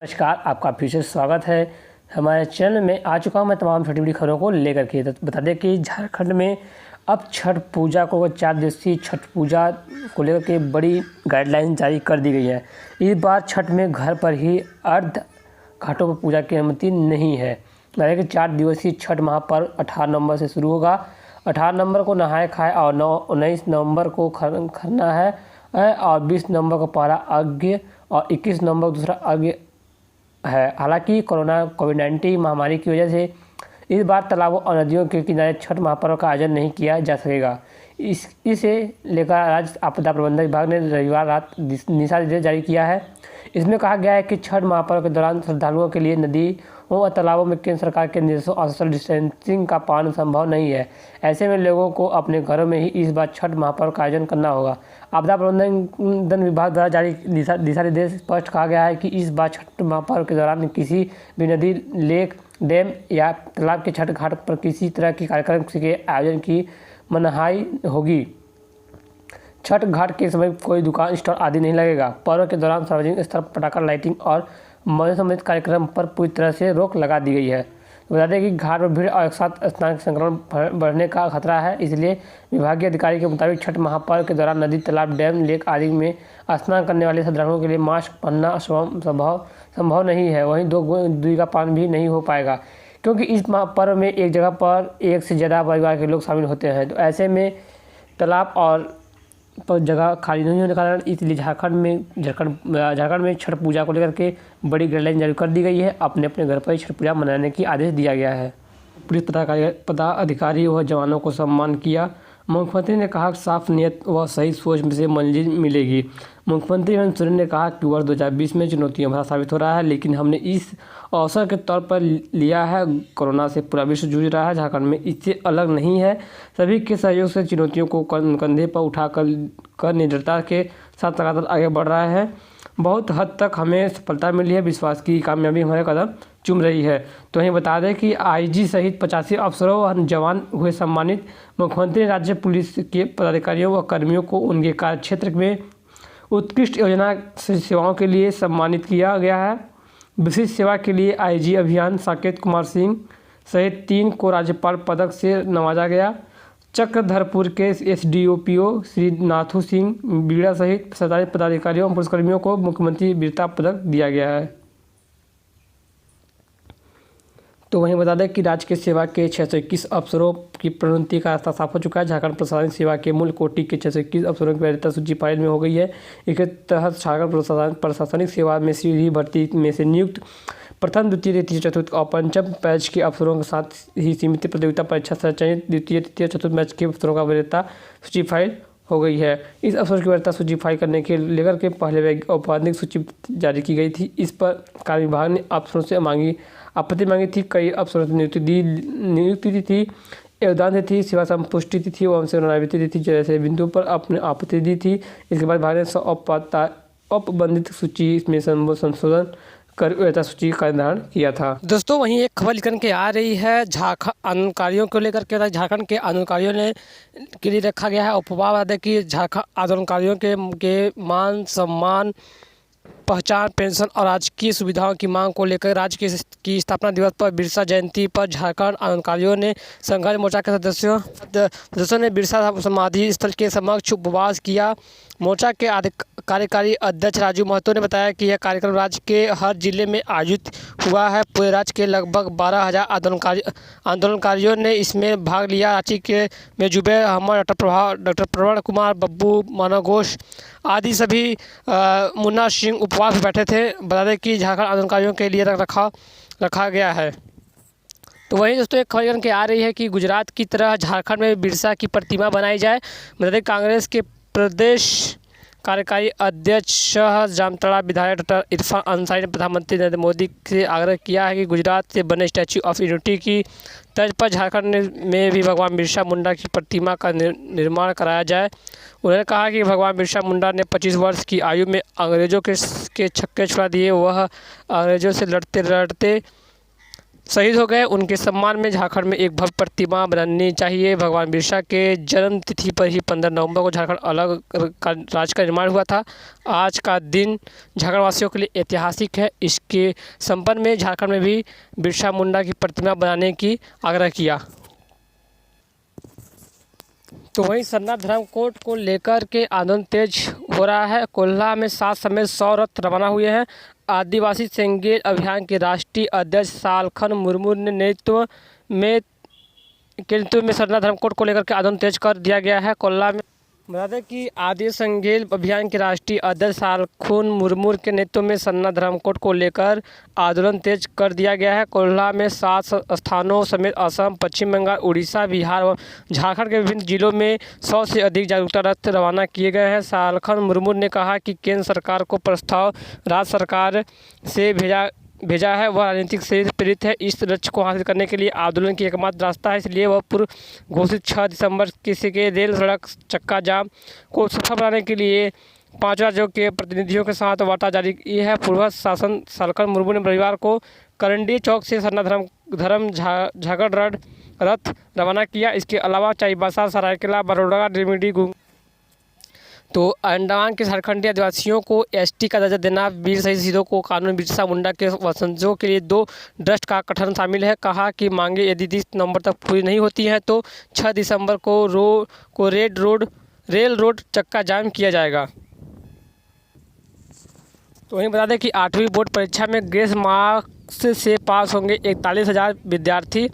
नमस्कार, आपका फिर से स्वागत है हमारे चैनल में। आ चुका हूँ मैं तमाम छोटी बड़ी खबरों को लेकर के। तो बता दें कि झारखंड में अब छठ पूजा को 4 दिवसीय छठ पूजा को लेकर के बड़ी गाइडलाइन जारी कर दी गई है। इस बार छठ में घर पर ही अर्ध घाटों पर पूजा की अनुमति नहीं है। बता दें कि 4 दिवसीय छठ महापर्व 18 नवंबर से शुरू होगा। 18 नवंबर को नहाए खाए और 19 नवंबर को खरना है और 20 नवंबर को पहला अर्घ्य और 21 नवंबर को दूसरा अर्घ्य है। हालांकि कोविड-19 महामारी की वजह से इस बार तालाबों और नदियों के किनारे छठ महापर्व का आयोजन नहीं किया जा सकेगा। इसे लेकर राज्य आपदा प्रबंधन विभाग ने रविवार रात दिशा निर्देश जारी किया है। इसमें कहा गया है कि छठ महापर्व के दौरान श्रद्धालुओं के लिए नदियों और तालाबों में केंद्र सरकार के निर्देशों और सोशल डिस्टेंसिंग का पालन संभव नहीं है। ऐसे में लोगों को अपने घरों में ही इस बार छठ महापर्व का आयोजन करना होगा। आपदा प्रबंधन विभाग द्वारा जारी दिशा निर्देश स्पष्ट कहा गया है कि इस बार छठ महापर्व के दौरान किसी भी नदी, लेक, डैम या तालाब के छठ घाट पर किसी तरह के कार्यक्रम के आयोजन की मनाही होगी। छठ घाट के समय कोई दुकान, स्टॉल आदि नहीं लगेगा। पर्व के दौरान सार्वजनिक स्थल पर पटाखा, लाइटिंग और मौज संबंधित कार्यक्रम पर पूरी तरह से रोक लगा दी गई है। बता दें कि घाट पर भीड़ और एक साथ स्नान के संक्रमण बढ़ने का खतरा है, इसलिए विभागीय अधिकारी के मुताबिक छठ महापर्व के दौरान नदी, तालाब, डैम, लेक आदि में स्नान करने वाले श्रद्धालुओं के लिए मास्क पहनना संभव नहीं है। वहीं 2 गज दूरी का पालन भी नहीं हो पाएगा, क्योंकि इस पर्व में एक जगह पर एक से ज़्यादा परिवार के लोग शामिल होते हैं। तो ऐसे में तालाब और पर जगह खाली नहीं होने के कारण इसलिए झारखंड में छठ पूजा को लेकर के बड़ी गाइडलाइन जारी कर दी गई है। अपने अपने घर पर ही छठ पूजा मनाने की आदेश दिया गया है। पुलिस पदाधिकारी व जवानों को सम्मान किया। मुख्यमंत्री ने कहा कि साफ नीयत व सही सोच से मंजिल मिलेगी। मुख्यमंत्री हेमंत सोरेन ने कहा कि वर्ष 2020 में चुनौतियां भरा साबित हो रहा है, लेकिन हमने इस अवसर के तौर पर लिया है। कोरोना से पूरा विश्व जूझ रहा है, झारखंड में इससे अलग नहीं है। सभी के सहयोग से चुनौतियों को कंधे पर उठाकर निडरता के साथ लगातार आगे बढ़ रहा है। बहुत हद तक हमें सफलता मिली है, विश्वास की कामयाबी हमारे कदम चूम रही है। तो वहीं बता दें कि आईजी सहित 85 अफसरों व जवान हुए सम्मानित। मुख्यमंत्री ने राज्य पुलिस के पदाधिकारियों व कर्मियों को उनके कार्यक्षेत्र में उत्कृष्ट योजना सेवाओं के लिए सम्मानित किया गया है। विशिष्ट सेवा के लिए आईजी अभियान साकेत कुमार सिंह सहित 3 को राज्यपाल पदक से नवाजा गया। चक्रधरपुर के एसडीओपीओ श्री नाथू सिंह बीड़ा सहित सरकारी पदाधिकारियों और पुलिसकर्मियों को मुख्यमंत्री वीरता पदक दिया गया है। तो वहीं बता दें कि राज्य के सेवा के 621 अफसरों की प्रोन्नति का रास्ता साफ हो चुका है। झारखंड प्रशासनिक सेवा के मूल कोटि के 621 अफसरों की वरीयता सूची फाइल में हो गई है। इसके तहत झारखंड प्रशासनिक सेवा में सीधी भर्ती में से नियुक्त प्रथम, द्वितीय, तृतीय, चतुर्थ और पंचम बैच के अफसरों के साथ ही सीमित प्रतियोगिता परीक्षा से चयनित द्वितीय, तृतीय, चतुर्थ बैच के अफसरों का वरीयता सूची फाइल हो गई है। इस अफसर की वरीयता सूची फाइल करने के लेकर के पहले औपचारिक सूची जारी की गई थी। इस पर कार्य विभाग ने अफसरों से आपत्ति मांगी थी। कई अफसरों से नियुक्ति थी, योगदान थी, सेवा संपुष्टि थी एवं सेवानिवृत्ति दी थी जैसे बिंदु पर अपने आपत्ति दी थी। इसके बाद विभाग ने औपबंधित सूची में संशोधन कर वरीयता सूची का निर्धारण किया था। दोस्तों, वहीं एक खबर निकल के आ रही है झारखंड आंदोलनकारियों को लेकर के। झारखंड के आंदोलनकारियों ने के लिए रखा गया है उपवास कि झारखंड आंदोलनकारियों के मान सम्मान, पहचान, पेंशन और राजकीय सुविधाओं की मांग को लेकर राज्य की स्थापना दिवस पर बिरसा जयंती पर झारखंड आंदोलनकारियों ने संघर्ष मोर्चा के सदस्यों ने बिरसा समाधि स्थल के समक्ष उपवास किया। मोर्चा के कार्यकारी अध्यक्ष राजू महतो ने बताया कि यह कार्यक्रम राज्य के हर जिले में आयोजित हुआ है। पूरे राज्य के लगभग 12,000 आंदोलनकारियों ने इसमें भाग लिया। रांची में जुबैर अहमद, डॉक्टर प्रवण कुमार, बब्बू, मानव घोष आदि सभी मुन्ना सिंह उपवास में बैठे थे। बता दें कि झारखंड आंदोलनकारियों के लिए रखा गया है। तो वहीं दोस्तों, एक खबर के आ रही है कि गुजरात की तरह झारखंड में बिरसा की प्रतिमा बनाई जाए। बता दें कांग्रेस के प्रदेश कार्यकारी अध्यक्ष जामताड़ा विधायक डॉक्टर इरफान अंसारी ने प्रधानमंत्री नरेंद्र मोदी से आग्रह किया है कि गुजरात से बने स्टैच्यू ऑफ यूनिटी की तर्ज पर झारखंड में भी भगवान बिरसा मुंडा की प्रतिमा का निर्माण कराया जाए। उन्होंने कहा कि भगवान बिरसा मुंडा ने 25 वर्ष की आयु में अंग्रेजों के छक्के छुड़ा दिए। वह अंग्रेजों से लड़ते लड़ते शहीद हो गए, उनके सम्मान में झारखंड में एक भव्य प्रतिमा बननी चाहिए। भगवान बिरसा के जन्म तिथि पर ही 15 नवंबर को झारखंड अलग राज्य का निर्माण हुआ था। आज का दिन झारखंड वासियों के लिए ऐतिहासिक है। इसके संपन्न में झारखंड में भी बिरसा मुंडा की प्रतिमा बनाने की आग्रह किया। तो वहीं सरना धर्म कोड को लेकर के आंदोलन तेज हो रहा है। कोल्हा में 7 समेत 100 रथ रवाना हुए हैं। आदिवासी सेंगेल अभियान के राष्ट्रीय अध्यक्ष सालखन मुर्मू ने नेतृत्व में सरना धर्म कोड को लेकर के आंदोलन तेज कर दिया गया है। कोल्हा में बता दें कि आदिवासी सेंगेल अभियान के राष्ट्रीय अध्यक्ष सालखन मुर्मू के नेतृत्व में सरना धर्म कोड को लेकर आंदोलन तेज कर दिया गया है। कोल्हा में 7 स्थानों समेत असम, पश्चिम बंगाल, उड़ीसा, बिहार और झारखंड के विभिन्न जिलों में 100 से अधिक जागरूकता रथ रवाना किए गए हैं। सालखन मुर्मू ने कहा कि केंद्र सरकार को प्रस्ताव राज्य सरकार से भेजा है, वह राजनीतिक से प्रेरित है। इस लक्ष्य को हासिल करने के लिए आंदोलन की एकमात्र रास्ता है, इसलिए वह पूर्व घोषित 6 दिसंबर किसी के रेल सड़क चक्का जाम को सफल बनाने के लिए 5 राज्यों के प्रतिनिधियों के साथ वार्ता जारी की है। पूर्व शासन सालखन मुर्मू ने रविवार को करंडी चौक से सरना धर्म झागड़ रथ रवाना किया। इसके अलावा चाईबासा, सरायकेला, बड़ौदा, डिमडी, तो अंडमान के झारखंडी आदिवासियों को एसटी का दर्जा देना, वीर शहीदों को कानून, बिरसा मुंडा के वंशजों के लिए 2 ट्रस्ट का गठन शामिल है। कहा कि मांगे यदि 30 नवंबर तक पूरी नहीं होती हैं तो 6 दिसंबर को रेल रोड चक्का जाम किया जाएगा। तो वहीं बता दें कि 8वीं बोर्ड परीक्षा में ग्रेस मार्क्स से पास होंगे 41,000 विद्यार्थी।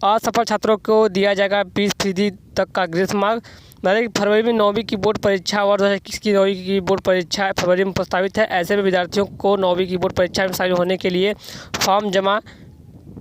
असफल छात्रों को दिया जाएगा 20% तक का ग्रेस मार्क। बता दें कि फरवरी में 9वीं की बोर्ड परीक्षा और 2021 की 9वीं की बोर्ड परीक्षा फरवरी में प्रस्तावित है। ऐसे में विद्यार्थियों को 9वीं की बोर्ड परीक्षा में शामिल होने के लिए फॉर्म जमा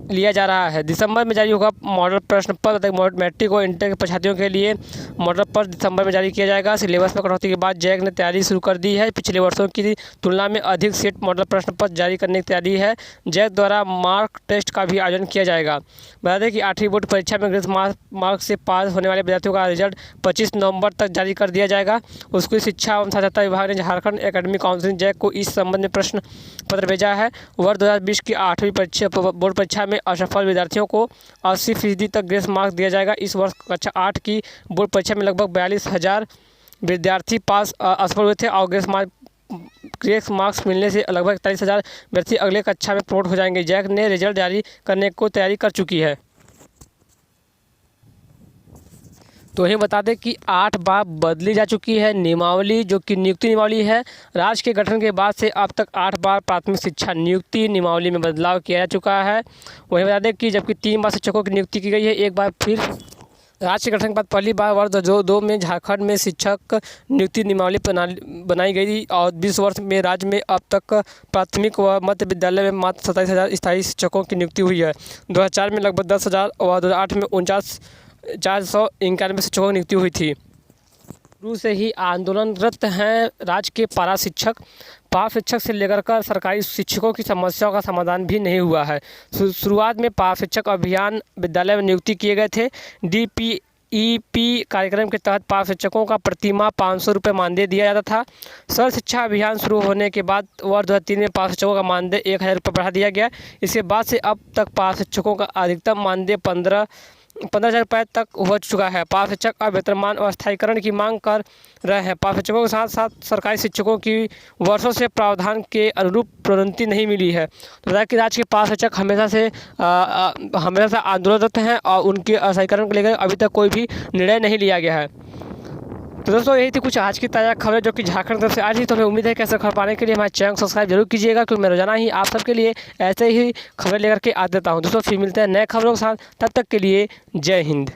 लिया जा रहा है। दिसंबर में जारी होगा मॉडल प्रश्न पत्र। मैट्रिक और इंटर के परीक्षार्थियों के लिए मॉडल पत्र दिसंबर में जारी किया जाएगा। सिलेबस में कटौती के बाद जैक ने तैयारी शुरू कर दी है। पिछले वर्षों की तुलना में अधिक सेट मॉडल प्रश्न पत्र जारी करने की तैयारी है। जैक द्वारा मार्क टेस्ट का भी आयोजन किया जाएगा। बता दें कि 8वीं बोर्ड परीक्षा में ग्रेस मार्क से पास होने वाले विद्यार्थियों का रिजल्ट 25 नवंबर तक जारी कर दिया जाएगा। स्कूली शिक्षा एवं साक्षरता विभाग ने झारखंड एकेडमिक काउंसिल जैक को इस संबंध में प्रश्न पत्र भेजा है। वर्ष 2020 की 8वीं बोर्ड परीक्षा में असफल विद्यार्थियों को 80% तक ग्रेस मार्क्स दिया जाएगा। इस वर्ष कक्षा 8 की बोर्ड परीक्षा में लगभग 42,000 विद्यार्थी पास असफल हुए थे और ग्रेस मार्क्स मिलने से लगभग 41,000 विद्यार्थी अगले कक्षा में प्रमोट हो जाएंगे। जैक ने रिजल्ट जारी करने को तैयारी कर चुकी है। तो वहीं बता दें कि 8 बार बदली जा चुकी है नियमावली, जो कि नियुक्ति नियमावली है। राज्य के गठन के बाद से अब तक 8 बार प्राथमिक शिक्षा नियुक्ति नियमावली में बदलाव किया जा चुका है। वहीं बता दें कि जबकि 3 बार शिक्षकों की नियुक्ति की गई है। एक बार फिर राज्य के गठन के बाद पहली बार वर्ष 2002 में झारखंड में शिक्षक नियुक्ति नियमावली बनाई गई थी और 20 वर्ष में राज्य में अब तक प्राथमिक व मध्य विद्यालय में मात्र 27,000 स्थायी शिक्षकों की नियुक्ति हुई है। 2004 में लगभग 10,000 और 2008 में 491 शिक्षकों की नियुक्ति हुई थी। शुरू से ही आंदोलनरत हैं राज्य के पारा शिक्षक से लेकर सरकारी शिक्षकों की समस्याओं का समाधान भी नहीं हुआ है। शुरुआत में पारा शिक्षक अभियान विद्यालय में नियुक्ति किए गए थे। DPEP कार्यक्रम के तहत पारा शिक्षकों का प्रतिमाह 500 रुपये मानदेय दिया जाता था। सर्व शिक्षा अभियान शुरू होने के बाद वर्ष 2003 में पारा शिक्षकों का मानदेय 1,000 रुपये बढ़ा दिया गया। इसके बाद से अब तक पारा शिक्षकों का अधिकतम मानदेय 15,000 रुपये तक हो चुका है। पारा शिक्षक अब वेतनमान और स्थायीकरण की मांग कर रहे हैं। पारा शिक्षकों के साथ साथ सरकारी शिक्षकों की वर्षों से प्रावधान के अनुरूप प्रोन्नति नहीं मिली है। तो बताया कि राज्य के पारा शिक्षक हमेशा से आंदोलनरत हैं और उनके स्थायीकरण को लेकर अभी तक कोई भी निर्णय नहीं लिया गया है। तो दोस्तों यही थी कुछ आज की ताज़ा खबरें जो कि झारखंड तरफ से आज ही। तो हमें उम्मीद है कि ऐसा खबर पाने के लिए हमारे चैनल को सब्सक्राइब जरूर कीजिएगा, क्योंकि मैं रोजाना ही आप सबके लिए ऐसे ही खबरें लेकर के आ देता हूं। दोस्तों फिर मिलते हैं नए खबरों के साथ, तब तक के लिए जय हिंद।